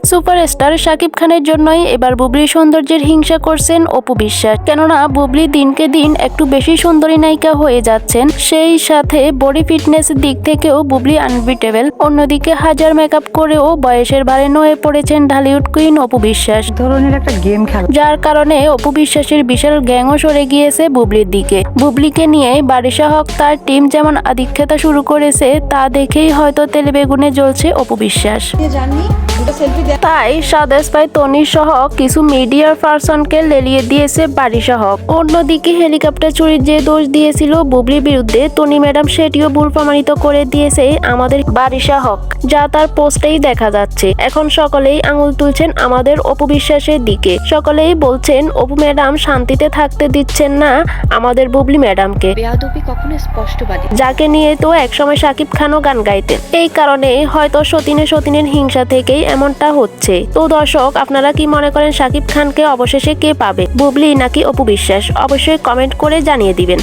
Superstar Shakib খানের জন্যই এবার বুবলির সৌন্দর্যের হিংসা করছেন অপু বিশ্বাস। কেননা বুবলি দিনকে দিন একটু বেশি সুন্দরী নায়িকা হয়ে যাচ্ছেন, সেই সাথে বডি ফিটনেস দিক থেকেও বুবলি আনবিটেবল। অন্যদিকে হাজার মেকআপ করেও বয়সের ভারে নয়ে পড়েছেন ঢালিউড কুইন অপু বিশ্বাস। ধরনের একটা গেম খেলা, যার কারণে অপু বিশ্বাসের বিশাল গ্যাংও সরে গিয়েছে বুবলির দিকে। বুবলিকে নিয়ে বারিশা হক তার টিম যেমন আধিক্যতা শুরু করেছে, তা দেখেই হয়তো তেলে বেগুনে জ্বলছে অপু বিশ্বাস। তাই সাদেশ ভাই তনির সহ কিছু মিডিয়ার পার্সনকে লেলিয়ে দিয়েছে বারিশা হক। অন্যদিকে হেলিকপ্টার চুরির যে দোষ দিয়েছিল বুবলির বিরুদ্ধে তনি ম্যাডাম, সেটিও ভুল প্রমাণিত করে দিয়েছে আমাদের বারিশা হক, যা তার পোস্টেই দেখা যাচ্ছে। এখন সকলেই আঙুল তুলছেন আমাদের অপু বিশ্বাসের দিকে। সকলেই বলছেন অপু ম্যাডাম শান্তিতে থাকতে দিচ্ছেন না আমাদের বুবলি ম্যাডামকে, বেয়াদবি কখনো স্পষ্টবাদী, যাকে নিয়ে তো একসময় শাকিব খানও গান গাইতেন। এই কারণে হয়তো সতীনের হিংসা থেকেই এমনটা হচ্ছে। তো দর্শক, আপনারা কি মনে করেন শাকিব খানকে অবশেষে কে পাবে, বুবলি নাকি অপু বিশ্বাস? অবশ্যই কমেন্ট করে জানিয়ে দিবেন।